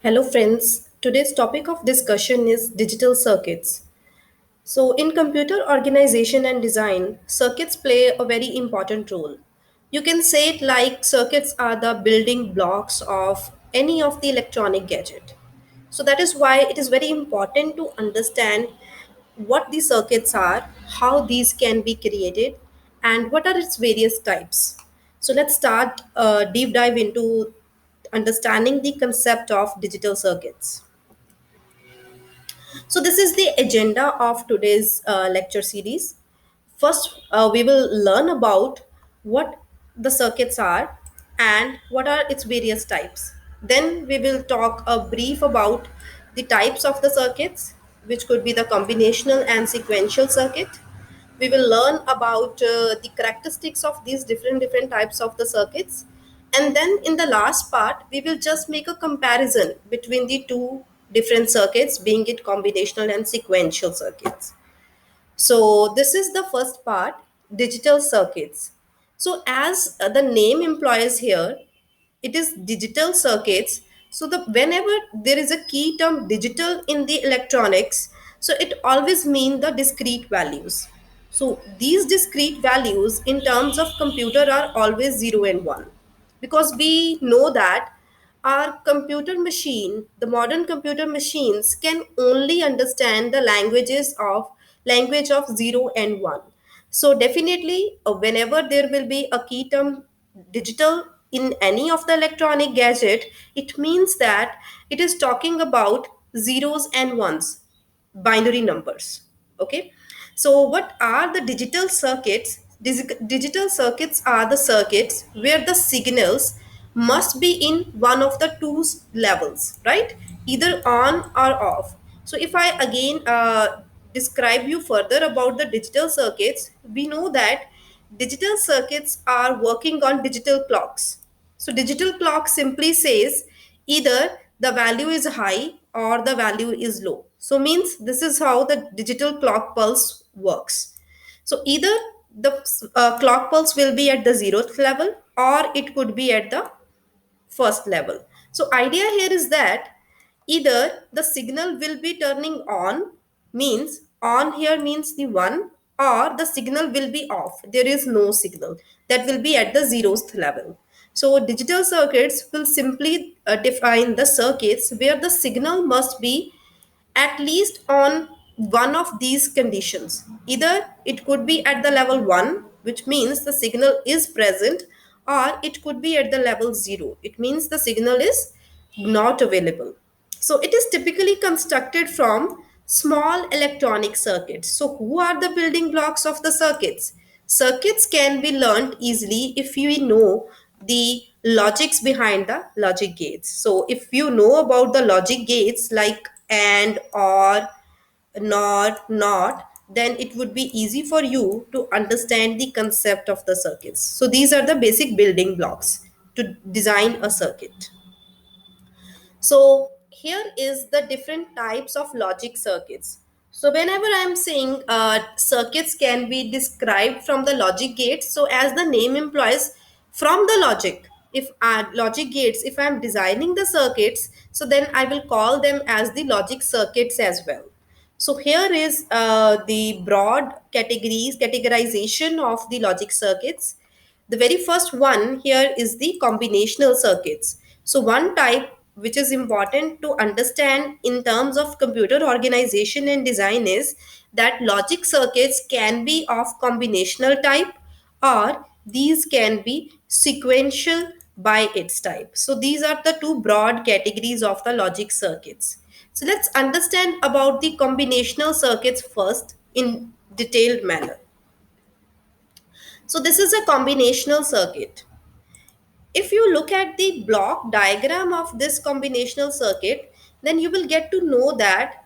Hello, friends. Today's topic of discussion is digital circuits. So, in computer organization and design, circuits play a very important role. You can say it like circuits are the building blocks of any of the electronic gadget. So, that is why it is very important to understand what the circuits are, how these can be created, and what are its various types. So, let's start a deep dive into understanding the concept of digital circuits. So, this is the agenda of today's lecture series. First, we will learn about what the circuits are and what are its various types. Then, we will talk a brief about the types of the circuits, which could be the combinational and sequential circuit. We will learn about the characteristics of these different types of the circuits, and then in the last part we will just make a comparison between the two different circuits, being it combinational and sequential circuits. So this is the first part, digital circuits. So as the name implies here, it is digital circuits. So the whenever there is a key term digital in the electronics, so it always means the discrete values. So these discrete values in terms of computer are always 0 and 1, because we know that our computer machine, the modern computer machines, can only understand the language of 0 and 1. So definitely whenever there will be a key term digital in any of the electronic gadget, it means that it is talking about zeros and ones, binary numbers. Okay, so what are the digital circuits? Digital circuits are the circuits where the signals must be in one of the two levels, right? Either on or off. So if I again describe you further about the digital circuits, we know that digital circuits are working on digital clocks. So digital clock simply says either the value is high or the value is low. So means this is how the digital clock pulse works. So either the clock pulse will be at the zeroth level or it could be at the first level. So idea here is that either the signal will be turning on, means on here means the one, or the signal will be off, there is no signal, that will be at the zeroth level. So digital circuits will simply define the circuits where the signal must be at least on one of these conditions. Either it could be at the level 1, which means the signal is present, or it could be at the level 0. It means the signal is not available. So it is typically constructed from small electronic circuits. So who are the building blocks of the circuits? Circuits can be learned easily if we know the logics behind the logic gates. So if you know about the logic gates like and, or, not, then it would be easy for you to understand the concept of the circuits. So these are the basic building blocks to design a circuit. So here is the different types of logic circuits. So whenever I'm saying circuits can be described from the logic gates, so as the name implies, from the logic, if logic gates, if I'm designing the circuits, so then I will call them as the logic circuits as well. So here is the broad categorization of the logic circuits. The very first one here is the combinational circuits. So one type which is important to understand in terms of computer organization and design is that logic circuits can be of combinational type, or these can be sequential by its type. So these are the two broad categories of the logic circuits. So let's understand about the combinational circuits first in detailed manner. So this is a combinational circuit. If you look at the block diagram of this combinational circuit, then you will get to know that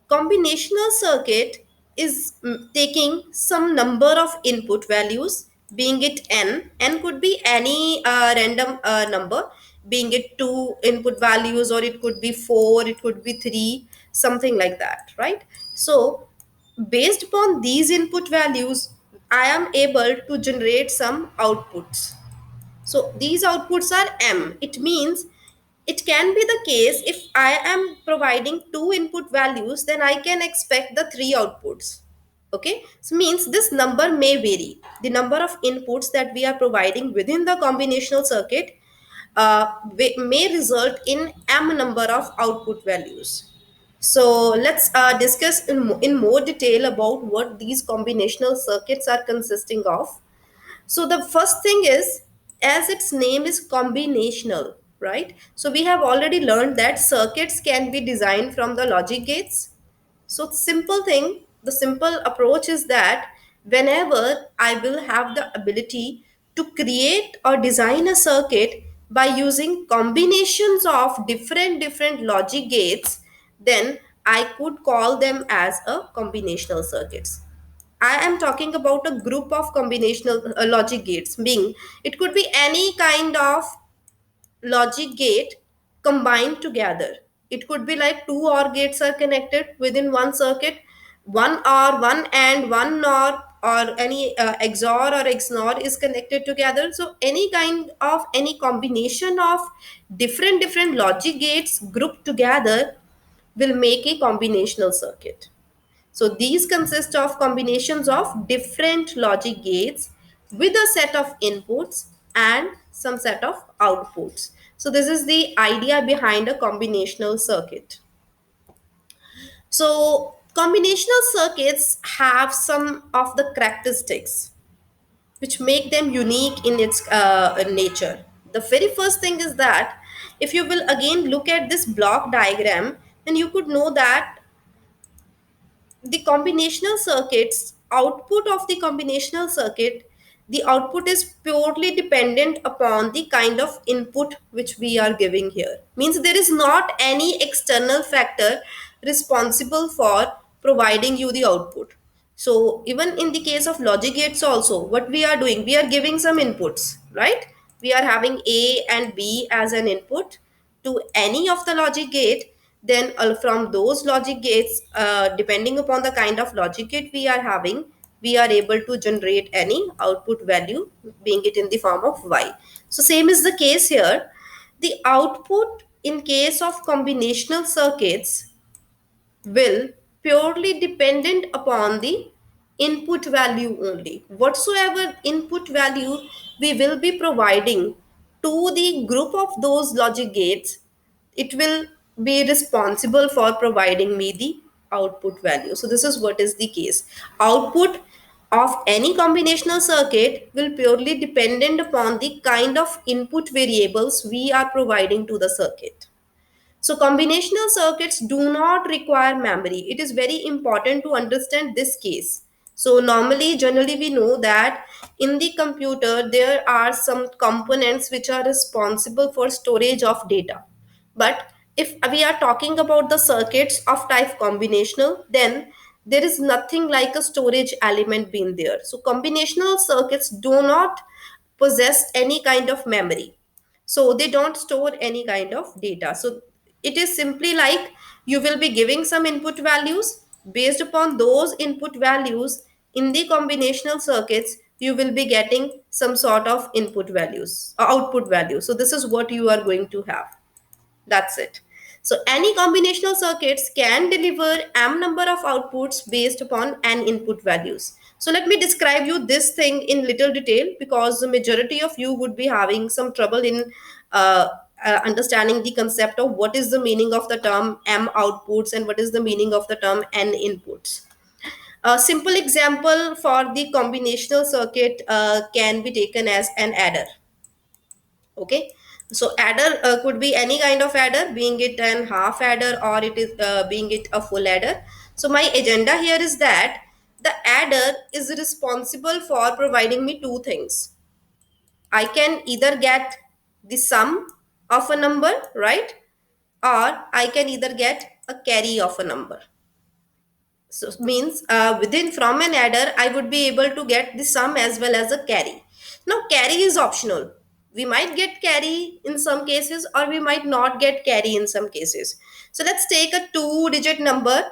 combinational circuit is taking some number of input values, being it n could be any random number, being it two input values, or it could be four, it could be three, something like that, right? So based upon these input values, I am able to generate some outputs. So these outputs are M. It means it can be the case if I am providing two input values, then I can expect the three outputs. Okay, so means this number may vary. The number of inputs that we are providing within the combinational circuit may result in m number of output values. So let's discuss in more detail about what these combinational circuits are consisting of. So the first thing is, as its name is combinational, right? So we have already learned that circuits can be designed from the logic gates. So simple thing, the simple approach is that whenever I will have the ability to create or design a circuit by using combinations of different logic gates, then I could call them as a combinational circuits. I am talking about a group of combinational logic gates, being it could be any kind of logic gate combined together. It could be like two OR gates are connected within one circuit, one OR, one AND, one NOR, or any XOR or XNOR is connected together. So any kind of any combination of different logic gates grouped together will make a combinational circuit. So these consist of combinations of different logic gates with a set of inputs and some set of outputs. So this is the idea behind a combinational circuit. So combinational circuits have some of the characteristics which make them unique in its nature. The very first thing is that if you will again look at this block diagram, then you could know that the combinational circuits output of the combinational circuit, the output is purely dependent upon the kind of input which we are giving here. Means there is not any external factor responsible for providing you the output. So even in the case of logic gates also, what we are doing, we are giving some inputs, right? We are having A and B as an input to any of the logic gate. Then from those logic gates, depending upon the kind of logic gate we are having, we are able to generate any output value, being it in the form of Y. So same is the case here. The output in case of combinational circuits will purely dependent upon the input value only. Whatsoever input value we will be providing to the group of those logic gates, it will be responsible for providing me the output value. So this is what is the case. Output of any combinational circuit will purely dependent upon the kind of input variables we are providing to the circuit. So combinational circuits do not require memory. It is very important to understand this case. So normally, generally we know that in the computer, there are some components which are responsible for storage of data. But if we are talking about the circuits of type combinational, then there is nothing like a storage element being there. So combinational circuits do not possess any kind of memory, so they don't store any kind of data. So it is simply like you will be giving some input values. Based upon those input values in the combinational circuits, you will be getting some sort of input values, output values. So this is what you are going to have. That's it. So any combinational circuits can deliver m number of outputs based upon n input values. So let me describe you this thing in little detail, because the majority of you would be having some trouble in understanding the concept of what is the meaning of the term m outputs and what is the meaning of the term n inputs. A simple example for the combinational circuit can be taken as an adder. Okay, so adder could be any kind of adder, being it an half adder or it is being it a full adder. So my agenda here is that the adder is responsible for providing me two things. I can either get the sum of a number, right, or I can either get a carry of a number. So means within from an adder, I would be able to get the sum as well as a carry. Now carry is optional. We might get carry in some cases or we might not get carry in some cases. So let's take a two-digit number,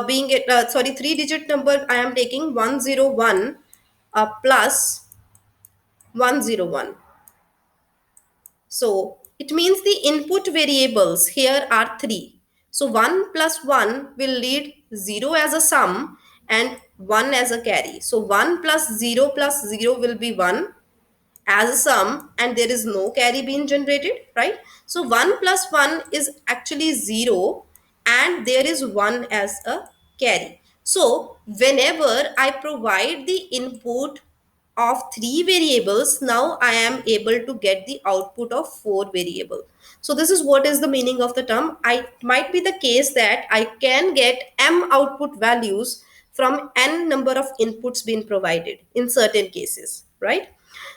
being it sorry, three-digit number. I am taking 101 plus 101. So It means the input variables here are three. So 1 plus 1 will lead 0 as a sum and 1 as a carry. So 1 plus 0 will be 1 as a sum, and there is no carry being generated, right? So 1 plus 1 is actually 0 and there is 1 as a carry. So whenever I provide the input of three variables, now I am able to get the output of four variable. So this is what is the meaning of the term. I might be the case that I can get m output values from n number of inputs being provided in certain cases, right?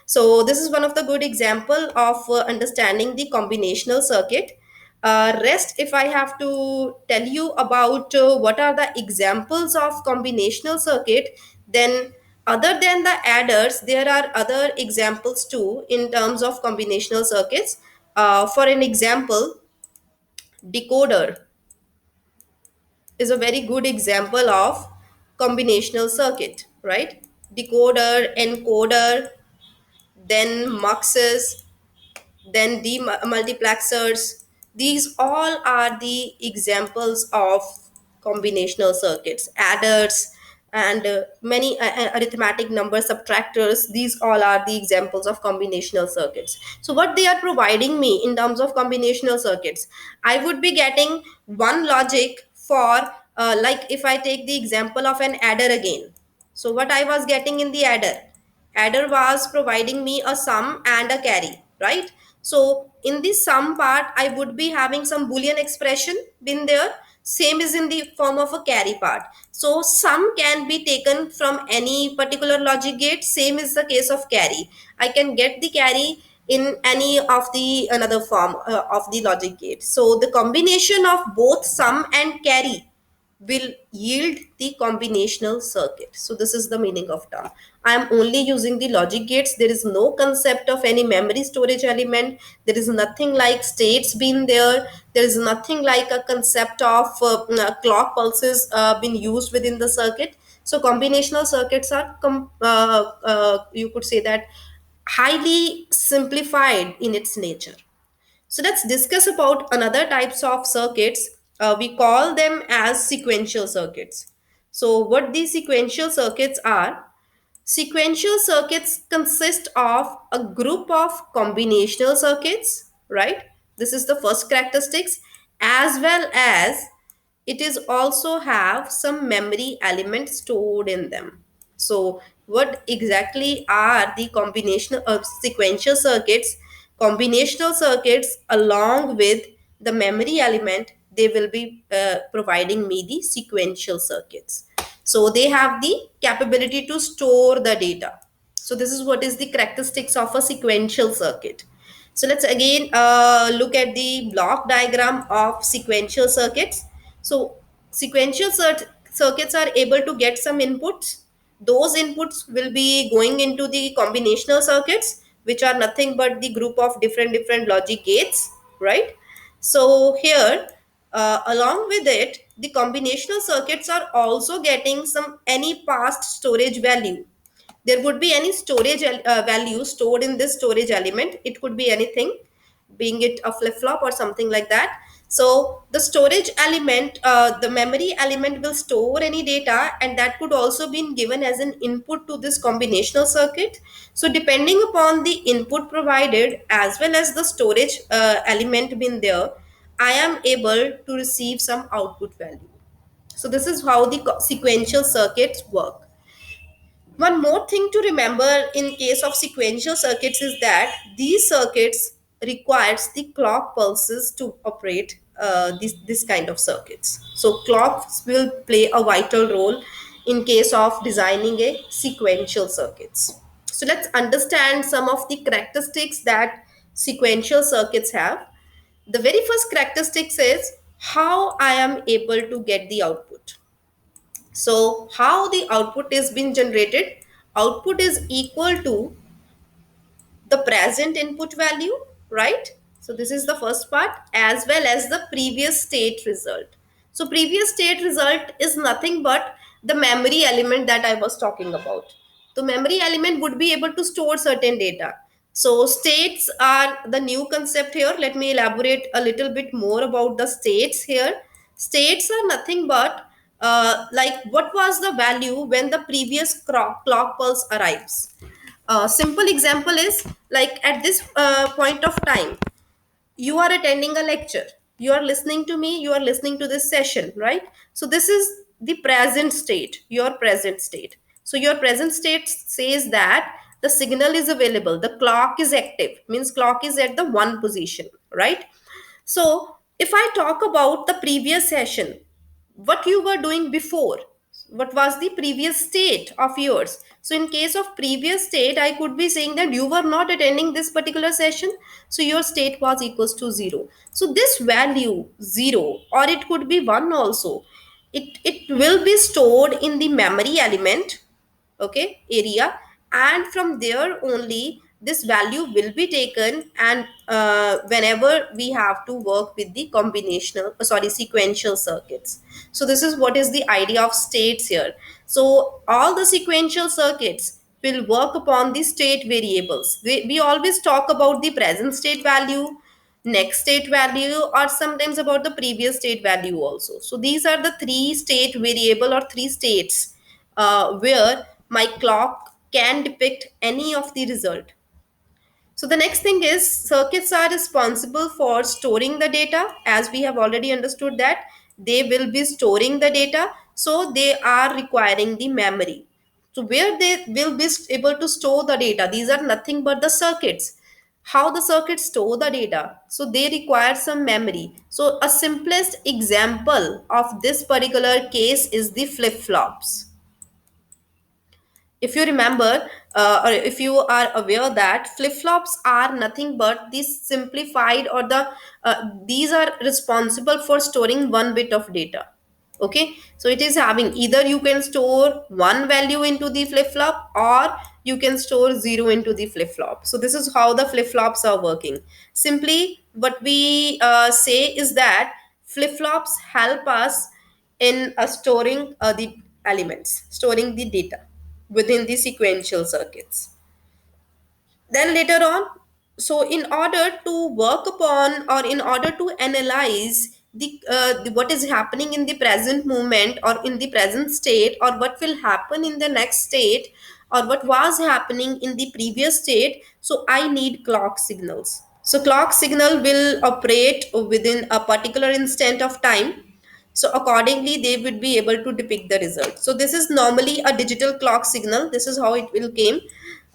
So this is one of the good example of understanding the combinational circuit. Rest, if I have to tell you about what are the examples of combinational circuit, then other than the adders, there are other examples too in terms of combinational circuits. For an example, decoder is a very good example of combinational circuit, right? Decoder, encoder, then muxes, then multiplexers. These all are the examples of combinational circuits. Adders and many arithmetic number subtractors, these all are the examples of combinational circuits. So what they are providing me in terms of combinational circuits, I would be getting one logic for like if I take the example of an adder again. So what I was getting in the adder was providing me a sum and a carry, right? So in the sum part, I would be having some boolean expression been there. Same is in the form of a carry part. So sum can be taken from any particular logic gate. Same is the case of carry. I can get the carry in any of the another form of the logic gate. So the combination of both sum and carry will yield the combinational circuit. So this is the meaning of term. I am only using the logic gates. There is no concept of any memory storage element. There is nothing like states being there. There is nothing like a concept of clock pulses being used within the circuit. So combinational circuits are you could say that highly simplified in its nature. So let's discuss about another types of circuits. We call them as sequential circuits. So what these sequential circuits are? Sequential circuits consist of a group of combinational circuits, right? This is the first characteristics, as well as it is also have some memory elements stored in them. So what exactly are the combination of sequential circuits? Combinational circuits along with the memory element, they will be providing me the sequential circuits. So they have the capability to store the data. So this is what is the characteristics of a sequential circuit. So let's again look at the block diagram of sequential circuits. So sequential circuits are able to get some inputs. Those inputs will be going into the combinational circuits, which are nothing but the group of different logic gates, right? So here, along with it, the combinational circuits are also getting some any past storage value. There would be any storage value stored in this storage element. It could be anything, being it a flip flop or something like that. So the storage element, the memory element will store any data, and that could also be given as an input to this combinational circuit. So depending upon the input provided as well as the storage element been there, I am able to receive some output value. So this is how the sequential circuits work. One more thing to remember in case of sequential circuits is that these circuits requires the clock pulses to operate this kind of circuits. So clocks will play a vital role in case of designing a sequential circuits. So let's understand some of the characteristics that sequential circuits have. The very first characteristics is how I am able to get the output. So how the output is being generated? Output is equal to the present input value, right? So this is the first part, as well as the previous state result. So previous state result is nothing but the memory element that I was talking about. The memory element would be able to store certain data. So states are the new concept here. Let me elaborate a little bit more about the states here. States are nothing but like what was the value when the previous clock pulse arrives. Simple example is like at this point of time, you are attending a lecture, you are listening to me, you are listening to this session, right? So this is the present state, your present state. So your present state says that the signal is available, the clock is active, means clock is at the one position, right? So if I talk about the previous session, what you were doing before, what was the previous state of yours? So in case of previous state, I could be saying that you were not attending this particular session, so your state was equals to 0. So this value 0, or it could be 1 also, it will be stored in the memory element, okay, area, and from there only this value will be taken, and whenever we have to work with the combinational sorry sequential circuits. So this is what is the idea of states here. So all the sequential circuits will work upon the state variables. We always talk about the present state value, next state value, or sometimes about the previous state value also. So these are the three state variable or three states where my clock can depict any of the result. So the next thing is circuits are responsible for storing the data, as we have already understood that they will be storing the data, so they are requiring the memory. So where they will be able to store the data, these are nothing but the circuits. How the circuits store the data? So they require some memory. So a simplest example of this particular case is the flip-flops. If you remember, or if you are aware that flip-flops are nothing but the simplified, or these are responsible for storing one bit of data. Okay, so it is having either you can store one value into the flip-flop, or you can store zero into the flip-flop. So this is how the flip-flops are working. Simply what we say is that flip-flops help us in storing the elements, storing the data within the sequential circuits. Then later on, so in order to work upon, or in order to analyze what is happening in the present moment or in the present state, or what will happen in the next state, or what was happening in the previous state, so I need clock signals. So clock signal will operate within a particular instant of time, so accordingly they would be able to depict the result. So this is normally a digital clock signal. This is how it will came.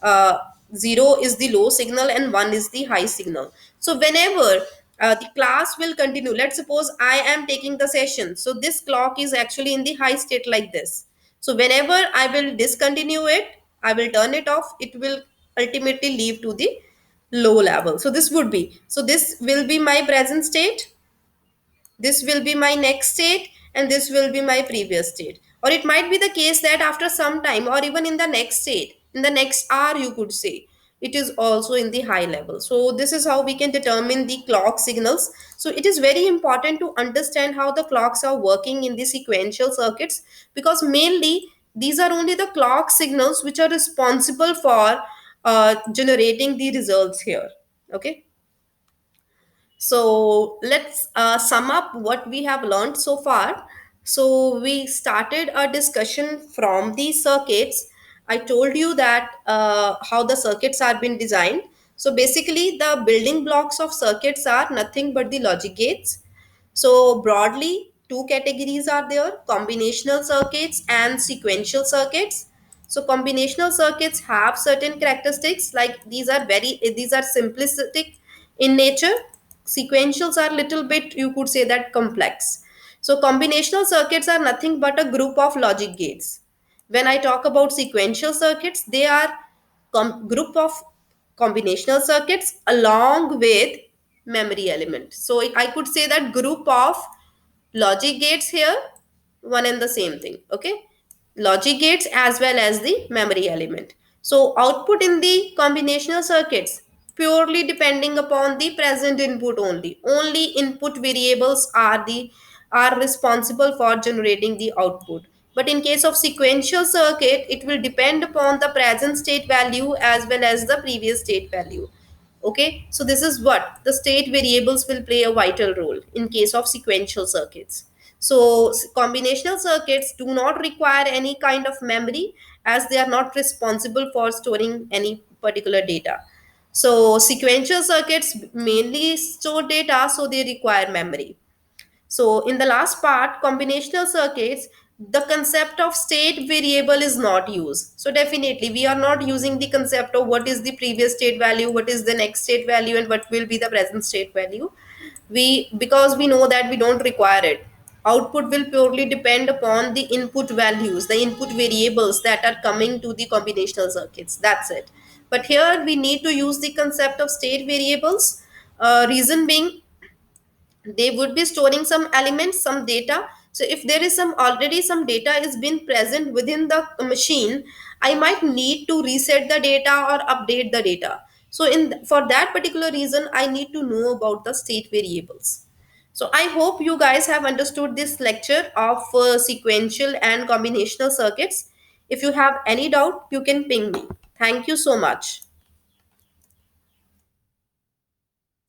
uh, 0 is the low signal and 1 is the high signal. So whenever the class will continue, let's suppose I am taking the session, so this clock is actually in the high state like this. So whenever I will discontinue it, I will turn it off, it will ultimately leave to the low level. So this would be, so this will be my present state, this will be my next state, and this will be my previous state. Or it might be the case that after some time, or even in the next state, in the next hour, you could say it is also in the high level. So this is how we can determine the clock signals. So it is very important to understand how the clocks are working in the sequential circuits, because mainly these are only the clock signals which are responsible for generating the results here. Okay, so let's sum up what we have learned so far. So we started a discussion from the circuits. I told you that how the circuits are being designed. So basically, the building blocks of circuits are nothing but the logic gates. So broadly, two categories are there: combinational circuits and sequential circuits. So combinational circuits have certain characteristics, like these are simplistic in nature. Sequentials are little bit, you could say that, complex. So combinational circuits are nothing but a group of logic gates. When I talk about sequential circuits, they are group of combinational circuits along with memory element. So I could say that group of logic gates here, one and the same thing. Okay, logic gates as well as the memory element. So output in the combinational circuits purely depending upon the present input only. Only input variables are responsible for generating the output. But in case of sequential circuit, it will depend upon the present state value as well as the previous state value. Okay, so this is what the state variables will play a vital role in case of sequential circuits. So combinational circuits do not require any kind of memory, as they are not responsible for storing any particular data. So sequential circuits mainly store data, so they require memory. So in the last part, combinational circuits, the concept of state variable is not used. So definitely we are not using the concept of what is the previous state value, what is the next state value, and what will be the present state value. Because we know that we don't require it. Output will purely depend upon the input values, the input variables that are coming to the combinational circuits. That's it. But here we need to use the concept of state variables. Reason being, they would be storing some elements, some data. So if there is some already some data is been present within the machine, I might need to reset the data or update the data. So for that particular reason, I need to know about the state variables. So I hope you guys have understood this lecture of sequential and combinational circuits. If you have any doubt, you can ping me. Thank you so much.